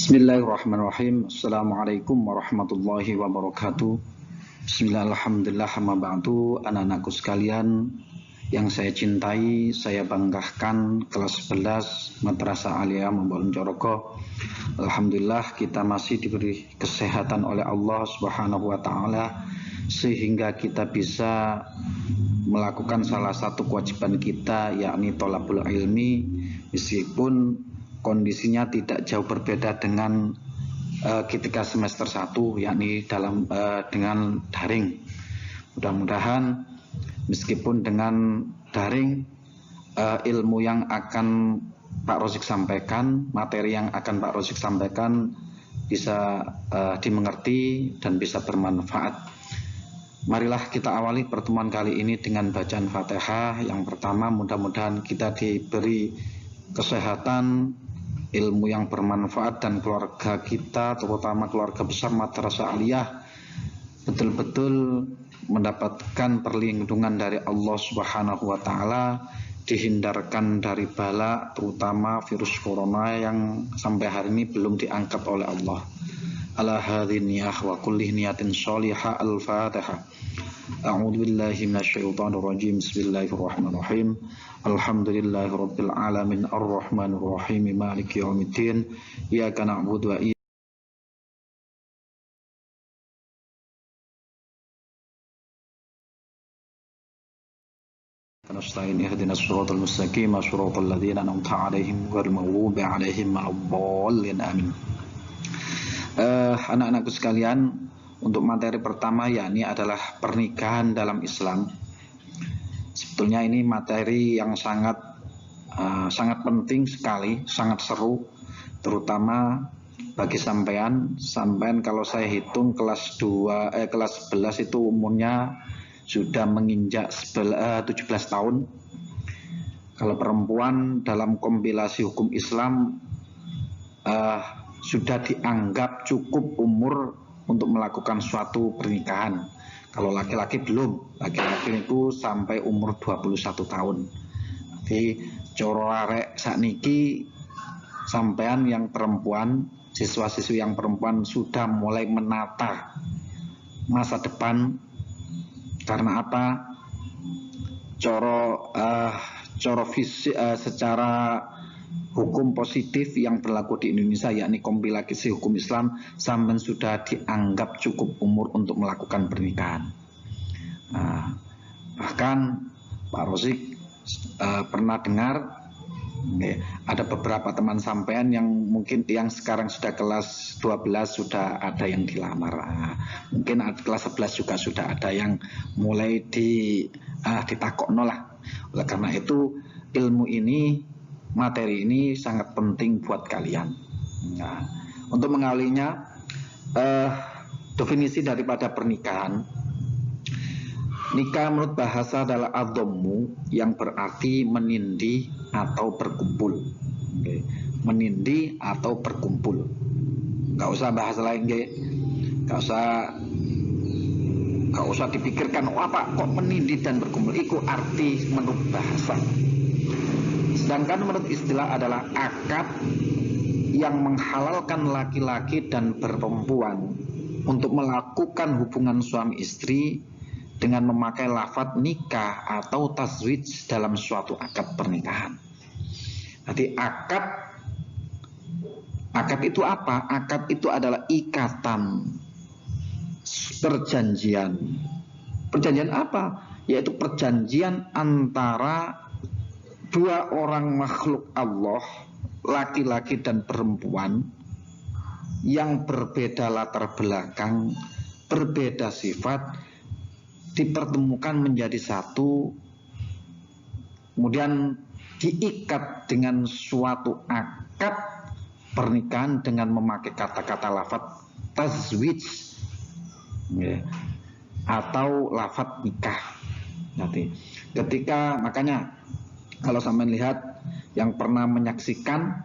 Bismillahirrahmanirrahim. Assalamualaikum warahmatullahi wabarakatuh. Bismillahirrahmanirrahim. Amma ba'du. Anak-anakku sekalian yang saya cintai, saya banggakan, kelas 11 Madrasah Aliyah Membolon Coroko. Alhamdulillah kita masih diberi kesehatan oleh Allah Subhanahu wa taala sehingga kita bisa melakukan salah satu kewajiban kita, yakni thalabul ilmi, meskipun kondisinya tidak jauh berbeda dengan ketika semester 1, yakni dengan daring. Mudah-mudahan meskipun dengan daring, ilmu yang akan Pak Rozik sampaikan, materi yang akan Pak Rozik sampaikan bisa dimengerti dan bisa bermanfaat. Marilah kita awali pertemuan kali ini dengan bacaan Fatihah. Yang pertama, mudah-mudahan kita diberi kesehatan, ilmu yang bermanfaat, dan keluarga kita, terutama keluarga besar Madrasah Aliyah, betul-betul mendapatkan perlindungan dari Allah Subhanahu wa taala, dihindarkan dari bala, terutama virus corona yang sampai hari ini belum diangkat oleh Allah. Ala hadhin niyah wa kulli niyatin sholihah. Al-Fatihah. A'udzu billahi minasyaitonir rajim. Bismillahirrahmanirrahim. Alhamdulillahi rabbil alamin arrahmanir rahim maliki yaumiddin. Iyyaka na'budu wa iyyaka nasta'in. Ihdinas shiratal mustaqim, shiratal ladzina an'amta 'alaihim ghairil maghdubi 'alaihim waladdallin. Amin. Anak-anakku sekalian, untuk materi pertama yakni adalah pernikahan dalam Islam. Sebetulnya ini materi yang sangat penting sekali, sangat seru, terutama bagi sampean kalau saya hitung kelas 11 itu umurnya sudah menginjak 17 tahun. Kalau perempuan dalam kompilasi hukum Islam sudah dianggap cukup umur untuk melakukan suatu pernikahan. Kalau laki-laki belum, laki-laki itu sampai umur 21 tahun. Jadi coro arek sakniki sampean yang perempuan, siswa-siswi yang perempuan sudah mulai menata masa depan. Karena apa? Coro fisik, secara hukum positif yang berlaku di Indonesia, yakni kompilasi hukum Islam, sampean sudah dianggap cukup umur untuk melakukan pernikahan. Bahkan Pak Rozik pernah dengar ada beberapa teman sampean yang mungkin yang sekarang sudah kelas 12 sudah ada yang dilamar. Mungkin kelas 11 juga sudah ada yang mulai ditakokno lah. Oleh karena itu ilmu ini, materi ini sangat penting buat kalian. Nah, untuk mengawalinya, definisi daripada pernikahan. Nikah menurut bahasa adalah adhammu, yang berarti menindih atau berkumpul. Menindih atau berkumpul. Gak usah bahasa lain, gak usah dipikirkan apa kok menindih dan berkumpul. Itu arti menurut bahasa. Sedangkan menurut istilah adalah akad yang menghalalkan laki-laki dan perempuan untuk melakukan hubungan suami istri dengan memakai lafadz nikah atau tazwij dalam suatu akad pernikahan. Jadi akad itu apa? Akad itu adalah ikatan, perjanjian. Perjanjian apa? Yaitu perjanjian antara dua orang makhluk Allah, laki-laki dan perempuan, yang berbeda latar belakang, berbeda sifat, dipertemukan menjadi satu, kemudian diikat dengan suatu akad pernikahan dengan memakai kata-kata lafadz tazwij atau lafadz nikah. Nanti ketika, makanya kalau sampai lihat yang pernah menyaksikan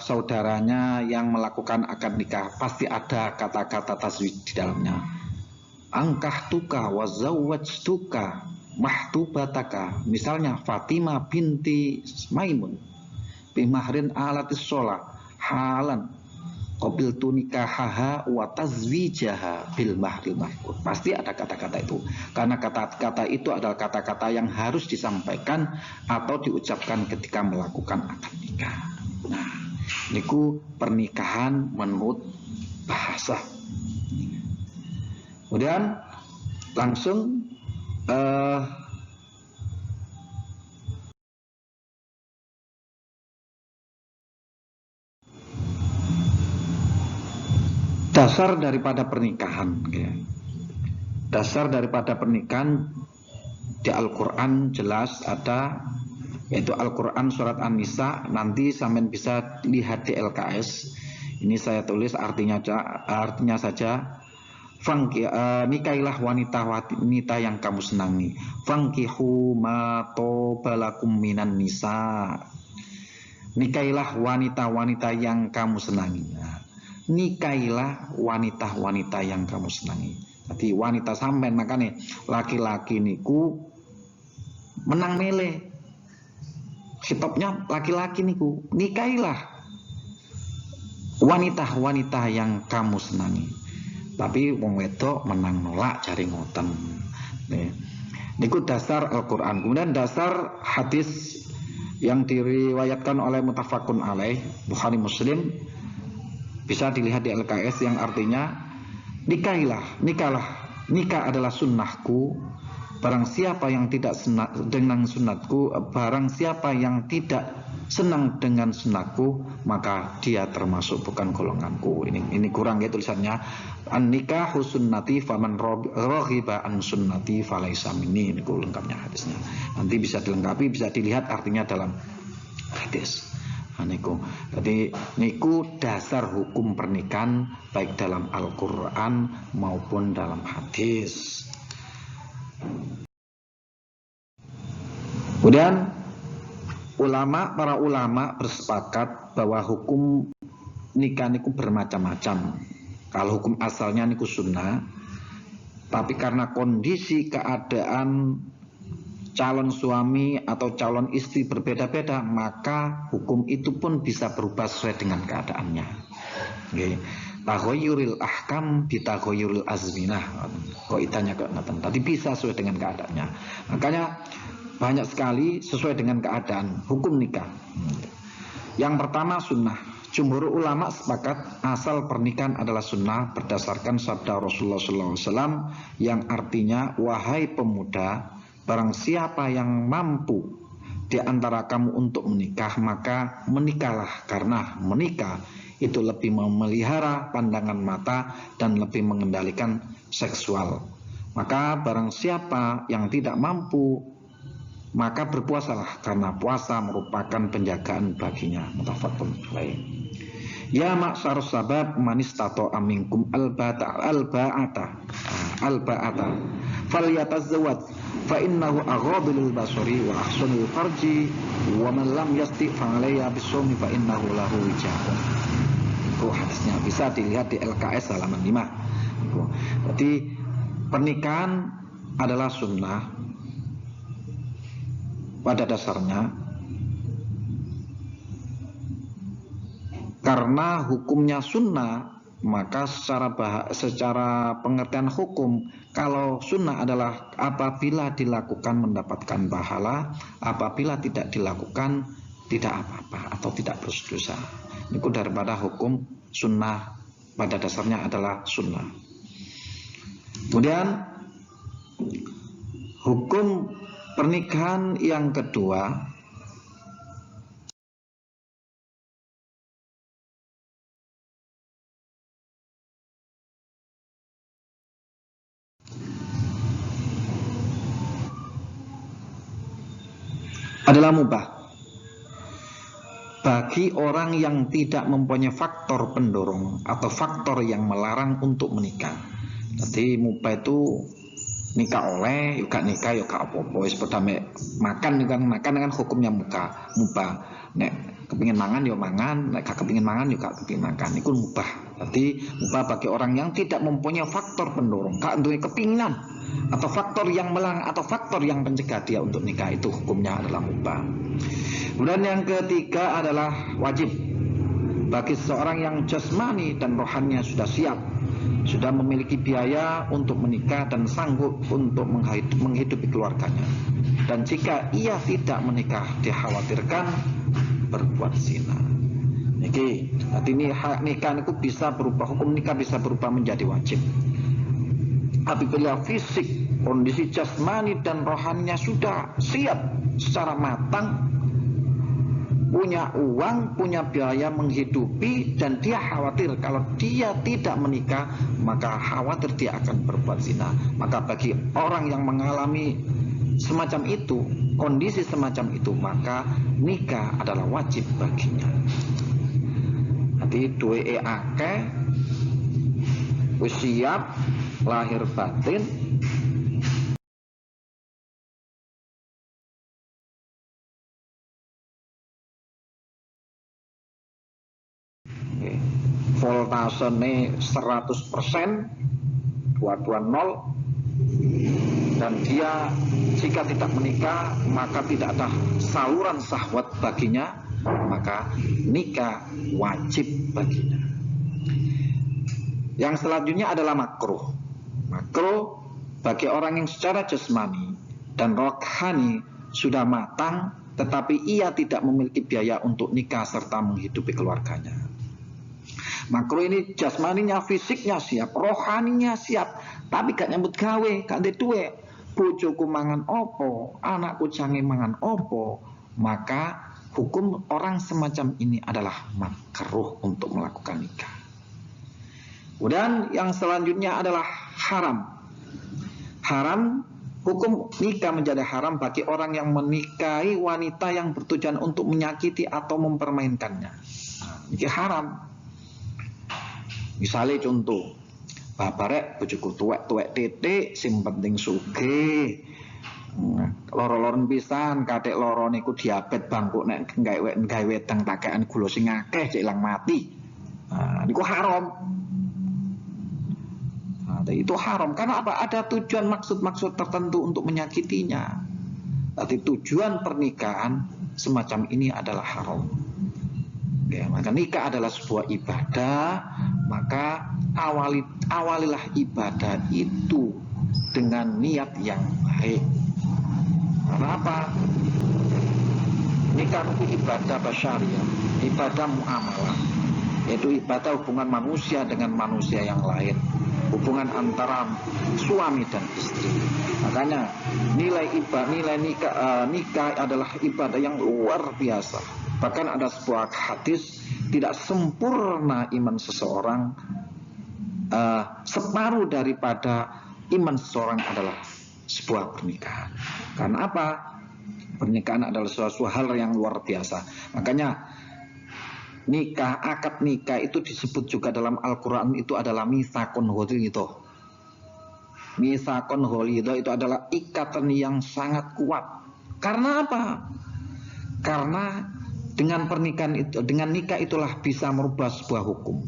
saudaranya yang melakukan akad nikah, pasti ada kata-kata tazwij di dalamnya. Angkahtuka wa zawwajtuka mahtubataka. Misalnya Fatimah binti Maimun bimahrin alatis sholah halan qabiltu nikahaha wa tazwijaha bil mahril mahfud. Pasti ada kata-kata itu. Karena kata-kata itu adalah kata-kata yang harus disampaikan atau diucapkan ketika melakukan akad nikah. Nah, niku pernikahan menurut bahasa. Kemudian langsung dasar daripada pernikahan, ya. Dasar daripada pernikahan di Al-Quran jelas ada, yaitu Al-Quran surat An-Nisa. Nanti sampean bisa lihat di LKS. Ini saya tulis artinya saja. Nikailah wanita yang kamu senangi. Fangkihu ma tobalakum minan nisa. Nikailah wanita-wanita yang kamu senangi. Nikailah wanita-wanita yang kamu senangi. Jadi wanita sampean, makanya laki-laki niku menang mele. Hitopnya laki-laki niku, nikailah wanita-wanita yang kamu senangi. Tapi wong wedok menang nolak cari ngoten. Niku dasar Al-Qur'an. Kemudian dasar hadis yang diriwayatkan oleh muttafaqun alaih Bukhari Muslim, bisa dilihat di LKS, yang artinya nikah adalah sunnahku. Barang siapa yang tidak senang dengan sunnatku, barang siapa yang tidak senang dengan sunnahku, maka dia termasuk bukan golonganku. Ini kurang ya tulisannya. An-nikahu sunnati faman raghiba an sunnati falaisa minni. Ini lengkapnya hadisnya. Nanti bisa dilengkapi, bisa dilihat artinya dalam hadis. Niku. Jadi niku dasar hukum pernikahan baik dalam Al-Quran maupun dalam hadis. Kemudian para ulama bersepakat bahwa hukum nikah niku bermacam-macam. Kalau hukum asalnya niku sunnah, tapi karena kondisi keadaan calon suami atau calon istri berbeda-beda, maka hukum itu pun bisa berubah sesuai dengan keadaannya. Taghayyuril ahkam bitaghayyuril azminah. Kok itanya kok ngoten. Tadi bisa sesuai dengan keadaannya. Makanya banyak sekali sesuai dengan keadaan hukum nikah. Yang pertama sunnah. Jumhur ulama sepakat asal pernikahan adalah sunnah berdasarkan sabda Rasulullah SAW yang artinya, wahai pemuda, barang siapa yang mampu di antara kamu untuk menikah, maka menikahlah, karena menikah itu lebih memelihara pandangan mata dan lebih mengendalikan seksual. Maka barang siapa yang tidak mampu, maka berpuasalah, karena puasa merupakan penjagaan baginya. Muttafaqun alaih. Ya ma'syar sabab man istata'a minkum alba'ata falyatazawwaj fa innahu aghadul basari wa ahsanul farji wa man lam yasti fa alayya bisawmi fa innahu lahu wijah. Itu hadisnya, bisa dilihat di LKS halaman 5. Jadi pernikahan adalah sunnah pada dasarnya. Karena hukumnya sunnah, maka secara pengertian hukum, kalau sunnah adalah apabila dilakukan mendapatkan pahala, apabila tidak dilakukan tidak apa-apa atau tidak berdosa. Itu daripada hukum sunnah pada dasarnya adalah sunnah. Kemudian hukum pernikahan yang kedua adalah mubah bagi orang yang tidak mempunyai faktor pendorong atau faktor yang melarang untuk menikah. Jadi mubah itu nikah oleh, juga nikah, juga apa-apa. Seperti makan kan hukumnya mubah. Nek kepingin mangan ya mangan, nek gak kepingin mangan juga kepingin makan. Itu mubah. Jadi mubah bagi orang yang tidak mempunyai faktor pendorong, gak untuk kepinginan, atau faktor yang melarang atau faktor yang mencegah dia untuk nikah, itu hukumnya adalah mubah. Kemudian yang ketiga adalah wajib. bagi seseorang yang jasmani dan rohaninya sudah siap, sudah memiliki biaya untuk menikah dan sanggup untuk menghidupi keluarganya. Dan jika ia tidak menikah, dikhawatirkan berbuat zina. Jadi nikah itu bisa berubah, hukum nikah bisa berubah menjadi wajib. Apabila fisik, kondisi jasmani dan rohaninya sudah siap secara matang, punya uang, punya biaya menghidupi, dan dia khawatir kalau dia tidak menikah, maka khawatir dia akan berbuat zina. Maka bagi orang yang mengalami semacam itu, kondisi semacam itu, maka nikah adalah wajib baginya. Nanti duwe akeh, wis siap lahir batin, voltasenya 100%, 220, dan dia jika tidak menikah maka tidak ada saluran syahwat baginya, maka nikah wajib baginya. Yang selanjutnya adalah makruh. Makruh bagi orang yang secara jasmani dan rohani sudah matang, tetapi ia tidak memiliki biaya untuk nikah serta menghidupi keluarganya. Makruh ini jasmaninya, fisiknya siap, rohaninya siap, tapi gak nyambut gawe, gak ada duwe. Bojoku mangan opo, anakku jange mangan opo, maka hukum orang semacam ini adalah makruh untuk melakukan nikah. Kemudian yang selanjutnya adalah haram. Haram, hukum nikah menjadi haram bagi orang yang menikahi wanita yang bertujuan untuk menyakiti atau mempermainkannya. Ini haram. Misalnya contoh, babarek bojoku tuwek titik, sing penting sugih. Loro-loron pisan, kathik loro niku diabet bangku nek gawe wedang takekan gula sing akeh cek ilang mati. Niku haram. Itu haram karena apa? Ada tujuan maksud-maksud tertentu untuk menyakitinya. Tapi tujuan pernikahan semacam ini adalah haram. Ya, maka nikah adalah sebuah ibadah, maka awalilah ibadah itu dengan niat yang baik. Karena apa? Nikah itu ibadah basyariah, ibadah muamalah, yaitu ibadah hubungan manusia dengan manusia yang lain, hubungan antara suami dan istri. Makanya nilai nikah adalah ibadah yang luar biasa. Bahkan ada sebuah hadis, tidak sempurna iman seseorang, separuh daripada iman seseorang adalah sebuah pernikahan. Karena apa? Pernikahan adalah suatu hal yang luar biasa. Makanya nikah, akad nikah itu disebut juga dalam Al-Quran itu adalah mitsaqun ghalidh. Mitsaqun ghalidh itu adalah ikatan yang sangat kuat. Karena apa? Karena dengan pernikahan itu, dengan nikah itulah bisa merubah sebuah hukum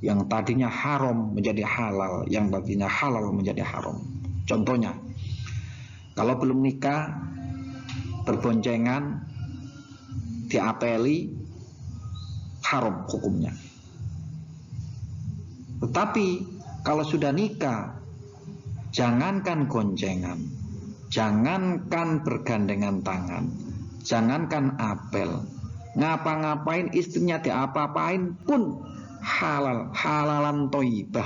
yang tadinya haram menjadi halal, yang tadinya halal menjadi haram. Contohnya, kalau belum nikah, berboncengan, diapeli, haram hukumnya. Tetapi kalau sudah nikah, jangankan goncengan, jangankan bergandengan tangan, jangankan apel, ngapa-ngapain istrinya diapa-apain pun halal, halalan thayyibah.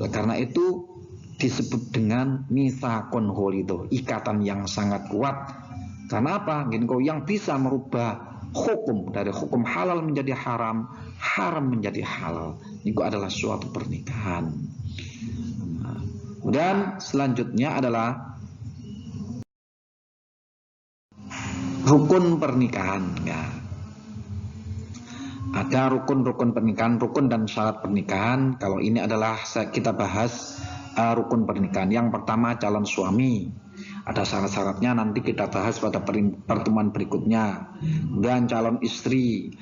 Karena itu disebut dengan mitsaqun ghalidh, ikatan yang sangat kuat. Karena apa? Yang bisa merubah hukum dari hukum halal menjadi haram, haram menjadi halal. Itu adalah suatu pernikahan. Kemudian selanjutnya adalah rukun pernikahan. Ya. Ada rukun-rukun pernikahan, rukun dan syarat pernikahan. Kalau ini adalah kita bahas rukun pernikahan. Yang pertama calon suami. Ada syarat-syaratnya nanti kita bahas pada pertemuan berikutnya. Dan calon istri,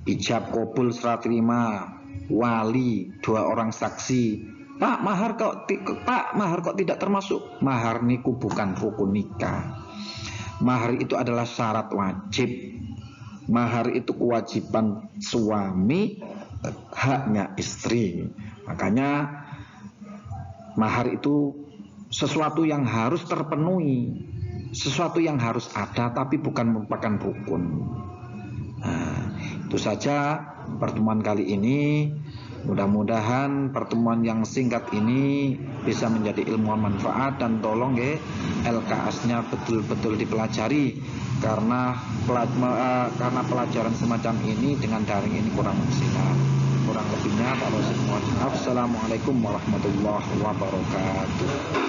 ijab kabul serah terima, wali, 2 orang saksi. Pak, mahar kok tidak termasuk? Mahar niku bukan rukun nikah. Mahar itu adalah syarat wajib. Mahar itu kewajiban suami, haknya istri. Makanya mahar itu sesuatu yang harus terpenuhi, sesuatu yang harus ada tapi bukan merupakan rukun. Nah, itu saja pertemuan kali ini. Mudah-mudahan pertemuan yang singkat ini bisa menjadi ilmu manfaat, dan tolong ya LKS-nya betul-betul dipelajari karena pelajaran semacam ini dengan daring ini kurang maksimal. Kurang lebihnya kalau semua. Assalamualaikum warahmatullahi wabarakatuh.